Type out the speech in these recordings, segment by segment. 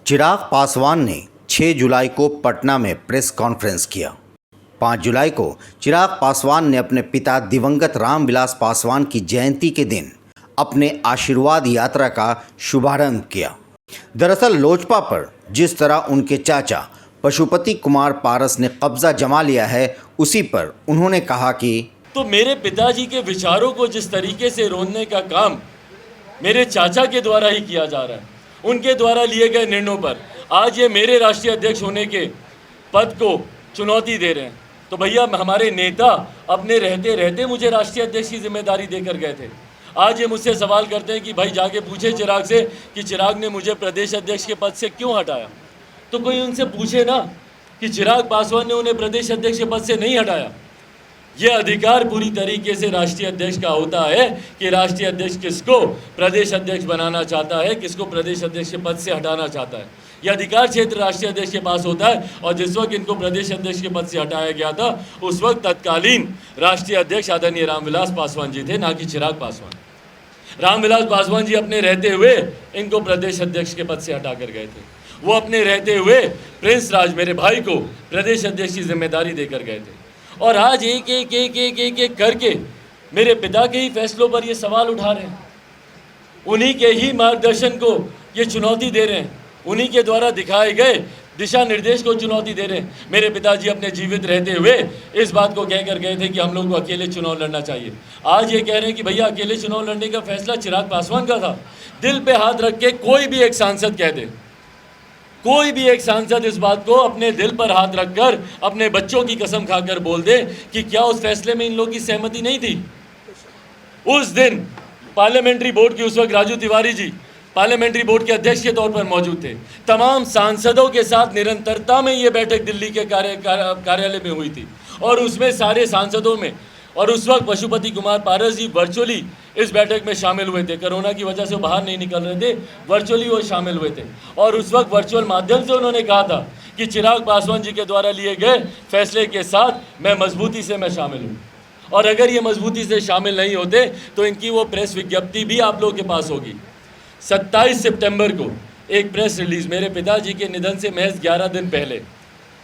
चिराग पासवान ने 6 जुलाई को पटना में प्रेस कॉन्फ्रेंस किया। 5 जुलाई को चिराग पासवान ने अपने पिता दिवंगत रामविलास पासवान की जयंती के दिन अपने आशीर्वाद यात्रा का शुभारंभ किया। दरअसल लोजपा पर जिस तरह उनके चाचा पशुपति कुमार पारस ने कब्जा जमा लिया है, उसी पर उन्होंने कहा कि तो मेरे पिताजी के विचारों को जिस तरीके से रोनने का काम मेरे चाचा के द्वारा ही किया जा रहा है, उनके द्वारा लिए गए निर्णयों पर आज ये मेरे राष्ट्रीय अध्यक्ष होने के पद को चुनौती दे रहे हैं। तो भैया हमारे नेता अपने रहते रहते मुझे राष्ट्रीय अध्यक्ष की जिम्मेदारी देकर गए थे। आज ये मुझसे सवाल करते हैं कि भाई जाके पूछे चिराग से कि चिराग ने मुझे प्रदेश अध्यक्ष के पद से क्यों हटाया। तो कोई उनसे पूछे ना कि चिराग पासवान ने उन्हें प्रदेश अध्यक्ष के पद से नहीं हटाया। ये अधिकार पूरी तरीके से राष्ट्रीय अध्यक्ष का होता है कि राष्ट्रीय अध्यक्ष किसको प्रदेश अध्यक्ष बनाना चाहता है, किसको प्रदेश अध्यक्ष के पद से हटाना चाहता है। यह अधिकार क्षेत्र राष्ट्रीय अध्यक्ष के पास होता है। और जिस वक्त इनको प्रदेश अध्यक्ष के पद से हटाया गया था, उस वक्त तत्कालीन राष्ट्रीय अध्यक्ष आदरणीय रामविलास पासवान जी थे, ना कि चिराग पासवान। रामविलास पासवान जी अपने रहते हुए इनको प्रदेश अध्यक्ष के पद से हटा कर गए थे। वो अपने रहते हुए प्रिंस राज मेरे भाई को प्रदेश अध्यक्ष की जिम्मेदारी देकर गए थे। और आज एक एक एक एक एक एक करके मेरे पिता के ही फैसलों पर ये सवाल उठा रहे हैं, उन्हीं के ही मार्गदर्शन को ये चुनौती दे रहे हैं, उन्हीं के द्वारा दिखाए गए दिशा निर्देश को चुनौती दे रहे हैं। मेरे पिताजी अपने जीवित रहते हुए इस बात को कहकर गए थे कि हम लोग को अकेले चुनाव लड़ना चाहिए। आज ये कह रहे हैं कि भैया अकेले चुनाव लड़ने का फैसला चिराग पासवान का था। दिल पे हाथ रख के कोई भी एक सांसद कह दे, कोई भी एक सांसद इस बात को अपने दिल पर हाथ रखकर अपने बच्चों की कसम खाकर बोल दे कि क्या उस फैसले में इन लोगों की सहमति नहीं थी। उस दिन पार्लियामेंट्री बोर्ड के उस वक्त राजू तिवारी जी पार्लियामेंट्री बोर्ड के अध्यक्ष के तौर पर मौजूद थे। तमाम सांसदों के साथ निरंतरता में ये बैठक दिल्ली के कार्यालय में हुई थी और उसमें सारे सांसदों में, और उस वक्त पशुपति कुमार पारस जी वर्चुअली इस बैठक में शामिल हुए थे। कोरोना की वजह से बाहर नहीं निकल रहे थे, वर्चुअली वो शामिल हुए थे। और उस वक्त वर्चुअल माध्यम से उन्होंने कहा था कि चिराग पासवान जी के द्वारा लिए गए फैसले के साथ मैं मजबूती से शामिल हूँ। और अगर ये मजबूती से शामिल नहीं होते तो इनकी वो प्रेस विज्ञप्ति भी आप लोगों के पास होगी। 27 सितंबर को एक प्रेस रिलीज़ मेरे पिताजी के निधन से महज 11 दिन पहले,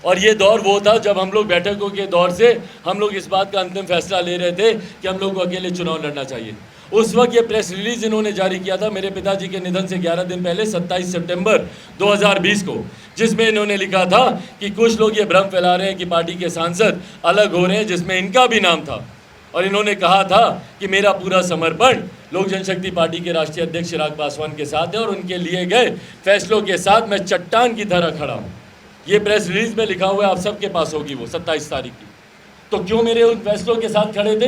और ये दौर वो था जब हम लोग बैठकों के दौर से हम लोग इस बात का अंतिम फैसला ले रहे थे कि हम लोग को अकेले चुनाव लड़ना चाहिए। उस वक्त ये प्रेस रिलीज इन्होंने जारी किया था मेरे पिताजी के निधन से 11 दिन पहले 27 सितंबर 2020 को, जिसमें इन्होंने लिखा था कि कुछ लोग ये भ्रम फैला रहे हैं कि पार्टी के सांसद अलग हो रहे हैं, जिसमें इनका भी नाम था। और इन्होंने कहा था कि मेरा पूरा समर्पण लोक जनशक्ति पार्टी के राष्ट्रीय अध्यक्ष चिराग पासवान के साथ है और उनके लिए गए फैसलों के साथ मैं चट्टान की तरह खड़ा हूँ। ये प्रेस रिलीज में लिखा हुआ है, आप सबके पास होगी वो 27 तारीख की। तो क्यों मेरे उन फैसलों के साथ खड़े थे?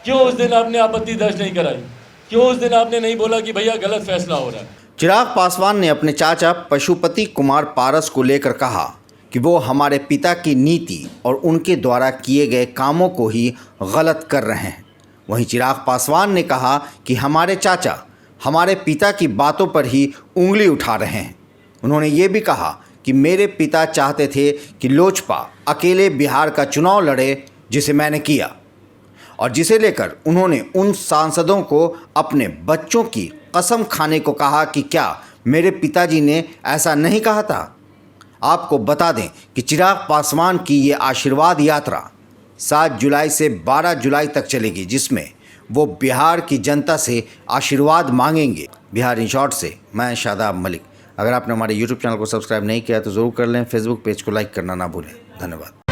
क्यों उस दिन आपने आपत्ति दर्ज नहीं कराई? क्यों उस दिन आपने नहीं बोला कि भैया गलत फैसला हो रहा है? चिराग पासवान ने अपने चाचा पशुपति कुमार पारस को लेकर कहा कि वो हमारे पिता की नीति और उनके द्वारा किए गए कामों को ही गलत कर रहे हैं। वहीं चिराग पासवान ने कहा कि हमारे चाचा हमारे पिता की बातों पर ही उंगली उठा रहे हैं। उन्होंने ये भी कहा कि मेरे पिता चाहते थे कि लोजपा अकेले बिहार का चुनाव लड़े, जिसे मैंने किया, और जिसे लेकर उन्होंने उन सांसदों को अपने बच्चों की कसम खाने को कहा कि क्या मेरे पिताजी ने ऐसा नहीं कहा था। आपको बता दें कि चिराग पासवान की ये आशीर्वाद यात्रा 7 जुलाई से 12 जुलाई तक चलेगी, जिसमें वो बिहार की जनता से आशीर्वाद मांगेंगे। बिहार इन शॉर्ट से मैं शादाब मलिक। अगर आपने हमारे YouTube चैनल को सब्सक्राइब नहीं किया तो ज़रूर कर लें। फेसबुक पेज को लाइक करना ना भूलें। धन्यवाद।